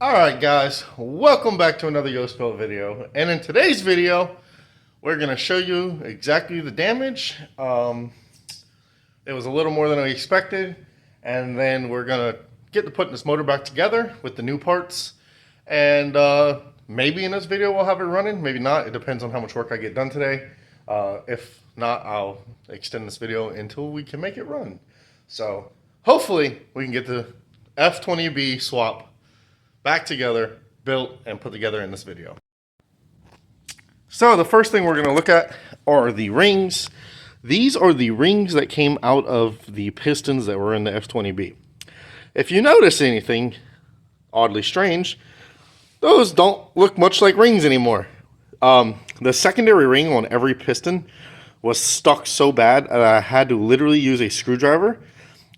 Alright guys, welcome back to another Yoast Built video. And in today's video, we're going to show you exactly the damage. It was a little more than I expected. And then we're going to get to putting this motor back together with the new parts. And maybe in this video we'll have it running, maybe not. It depends on how much work I get done today. If not, I'll extend this video until we can make it run. So hopefully we can get the F20b swap back together, built, and put together in this video. So the first thing we're going to look at are the rings. These are the rings that came out of the pistons that were in the F20b. If you notice anything oddly strange, those don't look much like rings anymore. The secondary ring on every piston was stuck so bad that I had to literally use a screwdriver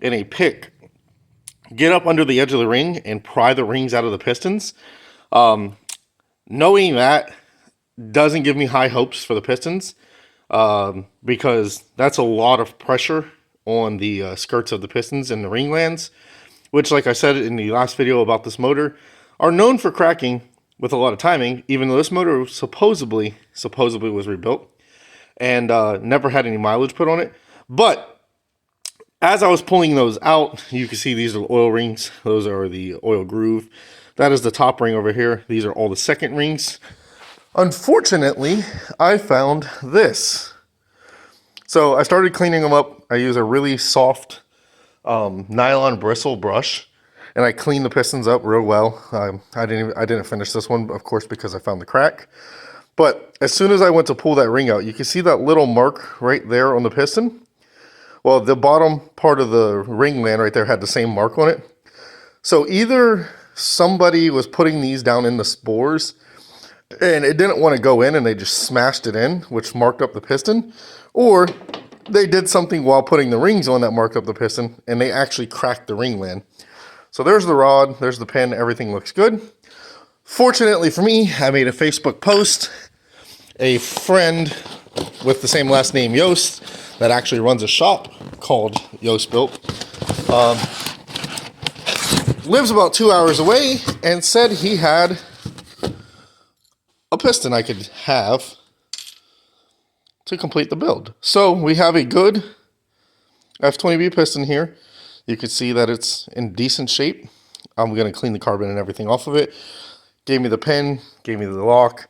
and a pick, get up under the edge of the ring and pry the rings out of the pistons. Knowing that doesn't give me high hopes for the pistons, because that's a lot of pressure on the skirts of the pistons and the ring lands, which, like I said in the last video about this motor, are known for cracking with a lot of timing, even though this motor supposedly was rebuilt and never had any mileage put on it. But as I was pulling those out, you can see these are the oil rings. Those are the oil groove. That is the top ring over here. These are all the second rings. Unfortunately, I found this. So I started cleaning them up. I use a really soft nylon bristle brush, and I cleaned the pistons up real well. I didn't finish this one, of course, because I found the crack. But as soon as I went to pull that ring out, you can see that little mark right there on the piston. Well, the bottom part of the ring land right there had the same mark on it. So either somebody was putting these down in the spores and it didn't want to go in and they just smashed it in, which marked up the piston, or they did something while putting the rings on that marked up the piston and they actually cracked the ring land. So there's the rod, there's the pin, everything looks good. Fortunately for me, I made a Facebook post. A friend with the same last name, Yoast, that actually runs a shop called Yoast Built, lives about 2 hours away, and said he had a piston I could have to complete the build. So we have a good F20b piston here. You can see that it's in decent shape. I'm going to clean the carbon and everything off of it. Gave me the pin, gave me the lock.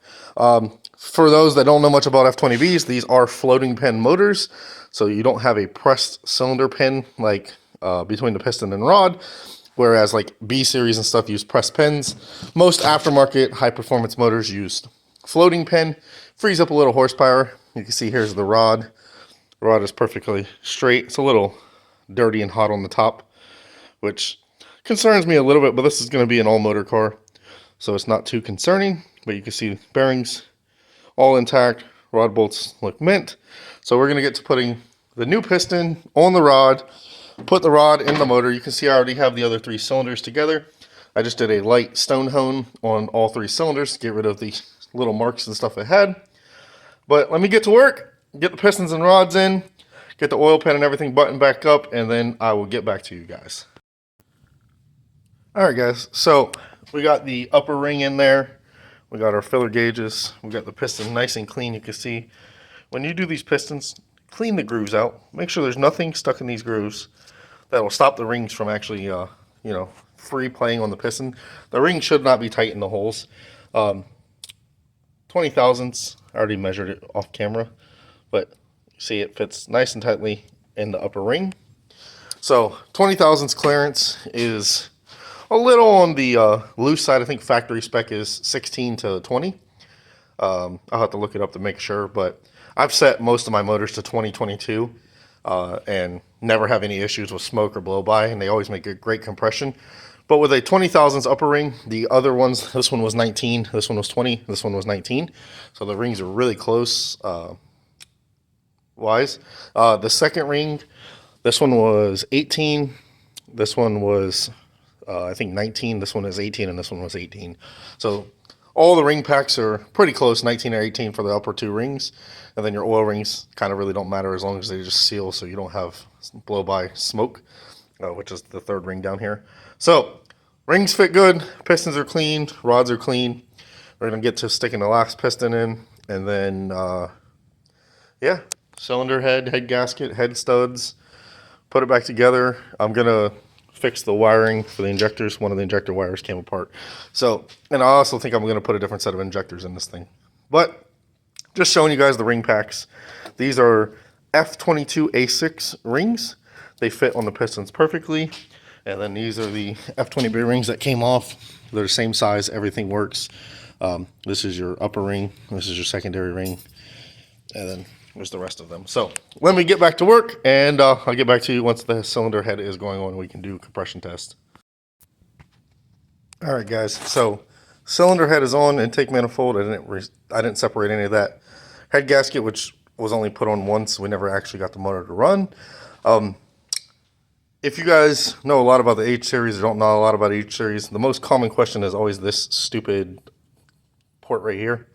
For those that don't know much about F20Bs, these are floating pin motors, so you don't have a pressed cylinder pin like between the piston and rod, whereas like B series and stuff use pressed pins. Most aftermarket high performance motors use floating pin. Frees up a little horsepower. You can see here's the rod. The rod is perfectly straight. It's a little dirty and hot on the top, which concerns me a little bit, but this is going to be an all motor car, so it's not too concerning. But you can see bearings all intact, rod bolts look mint. So we're going to get to putting the new piston on the rod, put the rod in the motor. You can see I already have the other 3 cylinders together. I just did a light stone hone on all 3 cylinders to get rid of the little marks and stuff it had. But let me get to work, get the pistons and rods in, get the oil pan and everything buttoned back up, and then I will get back to you guys. Alright guys, so we got the upper ring in there. We got our filler gauges. We got the piston nice and clean. You can see when you do these pistons, clean the grooves out. Make sure there's nothing stuck in these grooves that will stop the rings from actually, free playing on the piston. The ring should not be tight in the holes. 20 thousandths. I already measured it off camera, but you see it fits nice and tightly in the upper ring. So 20 thousandths clearance is a little on the loose side. I think factory spec is 16 to 20. I'll have to look it up to make sure, but I've set most of my motors to 2022 and never have any issues with smoke or blow by, and they always make a great compression. But with a 20 thousandths upper ring, the other ones, this one was 19, this one was 20, this one was 19. So the rings are really close wise. The second ring, this one was 18, this one was I think 19, this one is 18, and this one was 18. So all the ring packs are pretty close, 19 or 18 for the upper 2 rings. And then your oil rings kind of really don't matter as long as they just seal so you don't have blow-by smoke, which is the 3rd ring down here. So Rings fit good, pistons are clean, rods are clean. We're gonna get to sticking the last piston in, and then yeah, cylinder head, head gasket, head studs, put it back together. I'm gonna fix the wiring for the injectors. One of the injector wires came apart. So, and I also think I'm gonna put a different set of injectors in this thing. But just showing you guys the ring packs. These are F22a6 rings. They fit on the pistons perfectly. And then these are the F20b rings that came off. They're the same size, everything works. This is your upper ring, this is your secondary ring, and then there's the rest of them. So let me get back to work, and I'll get back to you once the cylinder head is going on. We can do a compression test. All right, guys. So cylinder head is on, intake manifold. I didn't separate any of that. Head gasket, which was only put on once, we never actually got the motor to run. If you guys know a lot about the H series or don't know a lot about H series, the most common question is always this stupid port right here.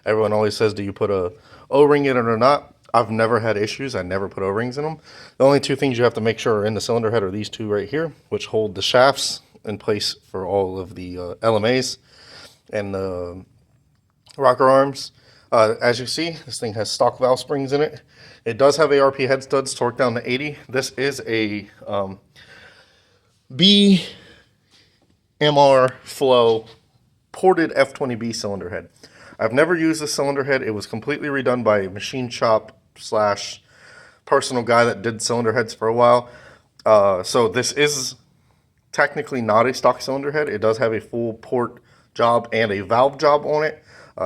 Everyone always says, do you put a O-ring in it or not? I've never had issues. I never put O-rings in them. The only two things you have to make sure are in the cylinder head are these two right here, which hold the shafts in place for all of the LMAs and the rocker arms. As you see, this thing has stock valve springs in it. It does have ARP head studs torqued down to 80. This is a BMR flow ported F20b cylinder head. I've never used this cylinder head. It was completely redone by a machine shop slash personal guy that did cylinder heads for a while. So this is technically not a stock cylinder head. It does have a full port job and a valve job on it.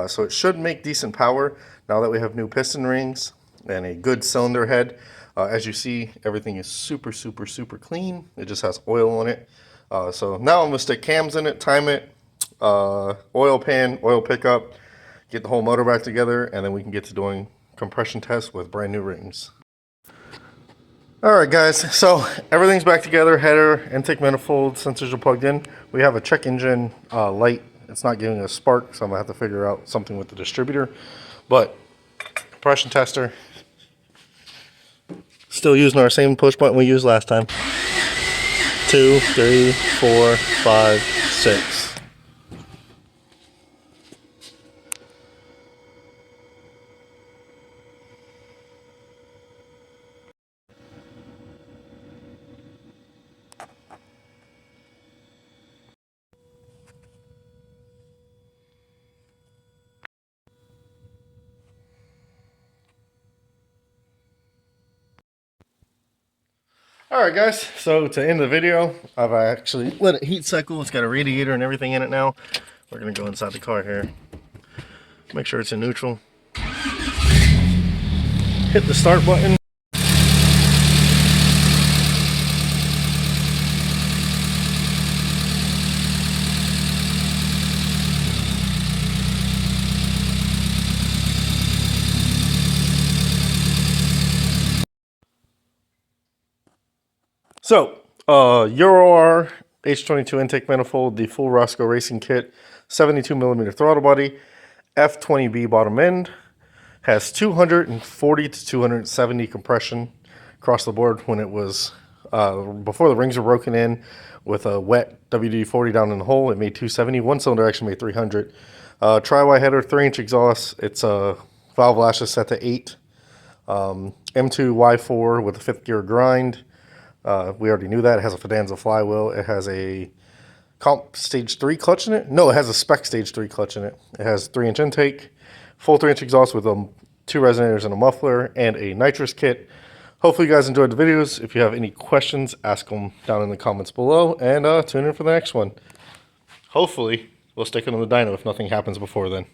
So it should make decent power now that we have new piston rings and a good cylinder head. As you see, everything is super, super, super clean. It just has oil on it. So now I'm gonna stick cams in it, time it, oil pan, oil pickup, get the whole motor back together, and then we can get to doing compression tests with brand new rings. All right, guys, so everything's back together. Header, intake manifold, sensors are plugged in. We have a check engine light. It's not giving a spark, so I'm gonna have to figure out something with the distributor. But compression tester, still using our same push button we used last time. 2, 3, 4, 5, 6. Alright guys, so to end the video, I've actually let it heat cycle. It's got a radiator and everything in it now. We're going to go inside the car here. Make sure it's in neutral. Hit the start button. So, Euro H22 intake manifold, the full Roscoe Racing kit, 72mm throttle body, F20b bottom end, has 240 to 270 compression across the board when it was, before the rings were broken in with a wet WD-40 down in the hole, it made 270. One cylinder actually made 300. Tri-Y header, 3-inch exhaust, it's valve lashes set to 8. M2Y4 with a 5th gear grind. We already knew that. It has a Fidanza flywheel. It has a comp stage 3 clutch in it. No, it has a spec stage 3 clutch in it. It has 3-inch intake, full 3-inch exhaust with 2 resonators and a muffler, and a nitrous kit. Hopefully you guys enjoyed the videos. If you have any questions, ask them down in the comments below, and tune in for the next one. Hopefully we'll stick it on the dyno if nothing happens before then.